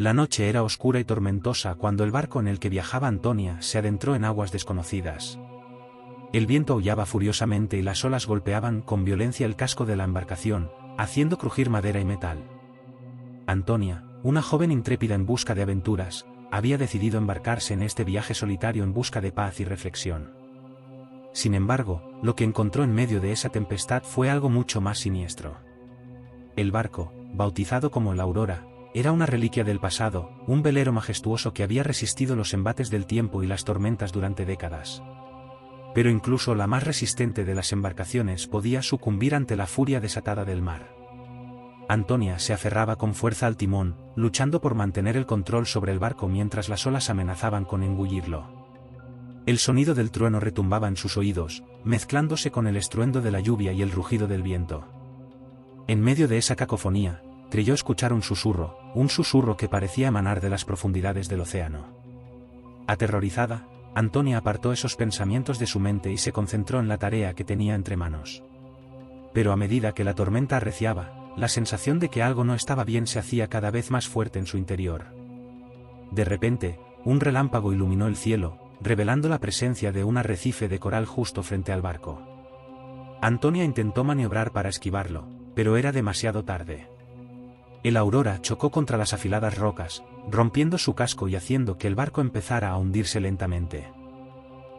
La noche era oscura y tormentosa cuando el barco en el que viajaba Antonia se adentró en aguas desconocidas. El viento aullaba furiosamente y las olas golpeaban con violencia el casco de la embarcación, haciendo crujir madera y metal. Antonia, una joven intrépida en busca de aventuras, había decidido embarcarse en este viaje solitario en busca de paz y reflexión. Sin embargo, lo que encontró en medio de esa tempestad fue algo mucho más siniestro. El barco, bautizado como la Aurora, era una reliquia del pasado, un velero majestuoso que había resistido los embates del tiempo y las tormentas durante décadas. Pero incluso la más resistente de las embarcaciones podía sucumbir ante la furia desatada del mar. Antonia se aferraba con fuerza al timón, luchando por mantener el control sobre el barco mientras las olas amenazaban con engullirlo. El sonido del trueno retumbaba en sus oídos, mezclándose con el estruendo de la lluvia y el rugido del viento. En medio de esa cacofonía, creyó escuchar un susurro que parecía emanar de las profundidades del océano. Aterrorizada, Antonia apartó esos pensamientos de su mente y se concentró en la tarea que tenía entre manos. Pero a medida que la tormenta arreciaba, la sensación de que algo no estaba bien se hacía cada vez más fuerte en su interior. De repente, un relámpago iluminó el cielo, revelando la presencia de un arrecife de coral justo frente al barco. Antonia intentó maniobrar para esquivarlo, pero era demasiado tarde. El Aurora chocó contra las afiladas rocas, rompiendo su casco y haciendo que el barco empezara a hundirse lentamente.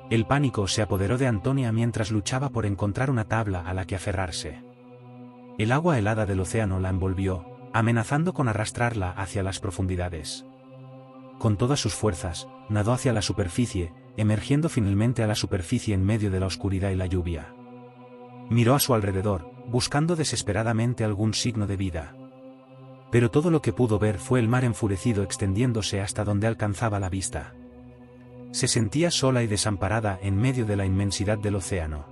El pánico se apoderó de Antonia mientras luchaba por encontrar una tabla a la que aferrarse. El agua helada del océano la envolvió, amenazando con arrastrarla hacia las profundidades. Con todas sus fuerzas, nadó hacia la superficie, emergiendo finalmente a la superficie en medio de la oscuridad y la lluvia. Miró a su alrededor, buscando desesperadamente algún signo de vida. Pero todo lo que pudo ver fue el mar enfurecido extendiéndose hasta donde alcanzaba la vista. Se sentía sola y desamparada en medio de la inmensidad del océano.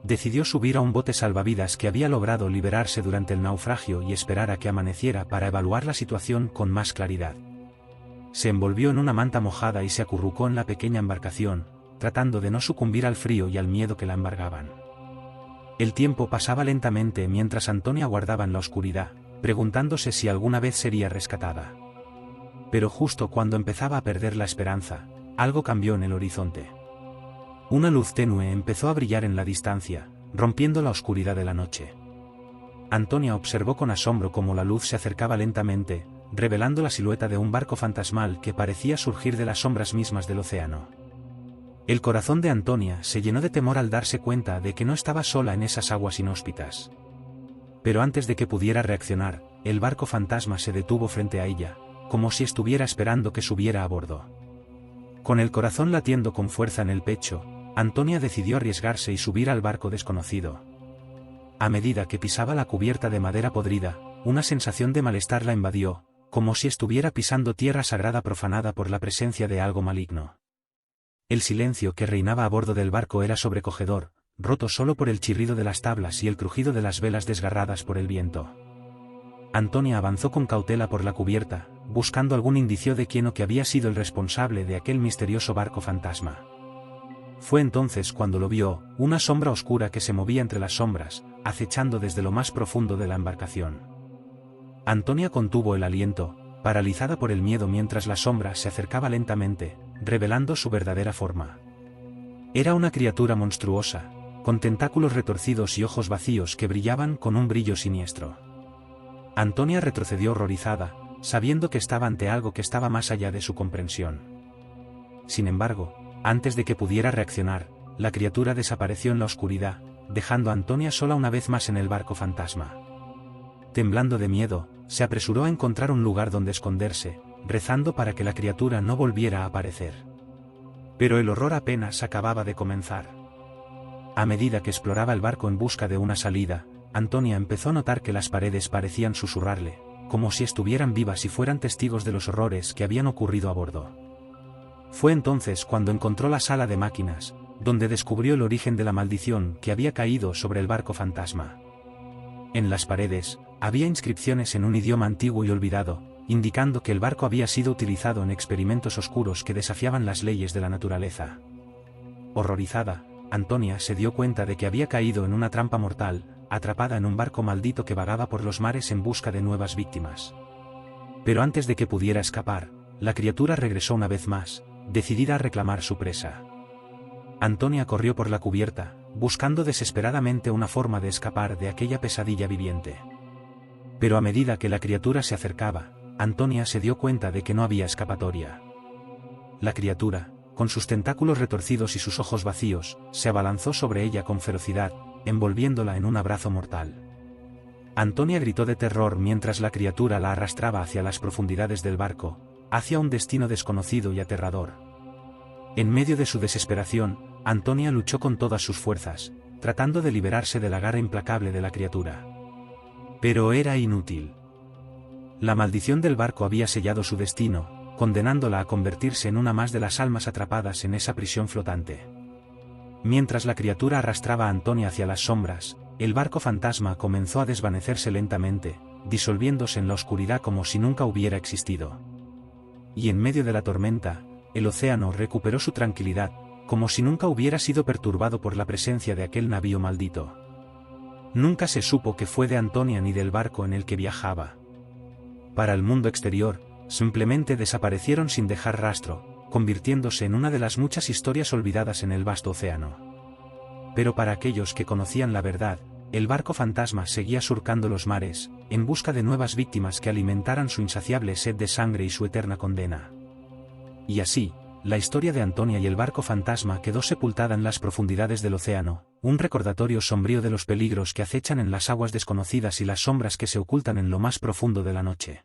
Decidió subir a un bote salvavidas que había logrado liberarse durante el naufragio y esperar a que amaneciera para evaluar la situación con más claridad. Se envolvió en una manta mojada y se acurrucó en la pequeña embarcación, tratando de no sucumbir al frío y al miedo que la embargaban. El tiempo pasaba lentamente mientras Antonia aguardaba en la oscuridad, preguntándose si alguna vez sería rescatada. Pero justo cuando empezaba a perder la esperanza, algo cambió en el horizonte. Una luz tenue empezó a brillar en la distancia, rompiendo la oscuridad de la noche. Antonia observó con asombro cómo la luz se acercaba lentamente, revelando la silueta de un barco fantasmal que parecía surgir de las sombras mismas del océano. El corazón de Antonia se llenó de temor al darse cuenta de que no estaba sola en esas aguas inhóspitas. Pero antes de que pudiera reaccionar, el barco fantasma se detuvo frente a ella, como si estuviera esperando que subiera a bordo. Con el corazón latiendo con fuerza en el pecho, Antonia decidió arriesgarse y subir al barco desconocido. A medida que pisaba la cubierta de madera podrida, una sensación de malestar la invadió, como si estuviera pisando tierra sagrada profanada por la presencia de algo maligno. El silencio que reinaba a bordo del barco era sobrecogedor, roto solo por el chirrido de las tablas y el crujido de las velas desgarradas por el viento. Antonia avanzó con cautela por la cubierta, buscando algún indicio de quién o qué había sido el responsable de aquel misterioso barco fantasma. Fue entonces cuando lo vio, una sombra oscura que se movía entre las sombras, acechando desde lo más profundo de la embarcación. Antonia contuvo el aliento, paralizada por el miedo mientras la sombra se acercaba lentamente, revelando su verdadera forma. Era una criatura monstruosa, con tentáculos retorcidos y ojos vacíos que brillaban con un brillo siniestro. Antonia retrocedió horrorizada, sabiendo que estaba ante algo que estaba más allá de su comprensión. Sin embargo, antes de que pudiera reaccionar, la criatura desapareció en la oscuridad, dejando a Antonia sola una vez más en el barco fantasma. Temblando de miedo, se apresuró a encontrar un lugar donde esconderse, rezando para que la criatura no volviera a aparecer. Pero el horror apenas acababa de comenzar. A medida que exploraba el barco en busca de una salida, Antonia empezó a notar que las paredes parecían susurrarle, como si estuvieran vivas y fueran testigos de los horrores que habían ocurrido a bordo. Fue entonces cuando encontró la sala de máquinas, donde descubrió el origen de la maldición que había caído sobre el barco fantasma. En las paredes, había inscripciones en un idioma antiguo y olvidado, indicando que el barco había sido utilizado en experimentos oscuros que desafiaban las leyes de la naturaleza. Horrorizada, Antonia se dio cuenta de que había caído en una trampa mortal, atrapada en un barco maldito que vagaba por los mares en busca de nuevas víctimas. Pero antes de que pudiera escapar, la criatura regresó una vez más, decidida a reclamar su presa. Antonia corrió por la cubierta, buscando desesperadamente una forma de escapar de aquella pesadilla viviente. Pero a medida que la criatura se acercaba, Antonia se dio cuenta de que no había escapatoria. La criatura, con sus tentáculos retorcidos y sus ojos vacíos, se abalanzó sobre ella con ferocidad, envolviéndola en un abrazo mortal. Antonia gritó de terror mientras la criatura la arrastraba hacia las profundidades del barco, hacia un destino desconocido y aterrador. En medio de su desesperación, Antonia luchó con todas sus fuerzas, tratando de liberarse de la garra implacable de la criatura. Pero era inútil. La maldición del barco había sellado su destino, condenándola a convertirse en una más de las almas atrapadas en esa prisión flotante. Mientras la criatura arrastraba a Antonia hacia las sombras, el barco fantasma comenzó a desvanecerse lentamente, disolviéndose en la oscuridad como si nunca hubiera existido. Y en medio de la tormenta, el océano recuperó su tranquilidad, como si nunca hubiera sido perturbado por la presencia de aquel navío maldito. Nunca se supo qué fue de Antonia ni del barco en el que viajaba. Para el mundo exterior, simplemente desaparecieron sin dejar rastro, convirtiéndose en una de las muchas historias olvidadas en el vasto océano. Pero para aquellos que conocían la verdad, el barco fantasma seguía surcando los mares, en busca de nuevas víctimas que alimentaran su insaciable sed de sangre y su eterna condena. Y así, la historia de Antonia y el barco fantasma quedó sepultada en las profundidades del océano, un recordatorio sombrío de los peligros que acechan en las aguas desconocidas y las sombras que se ocultan en lo más profundo de la noche.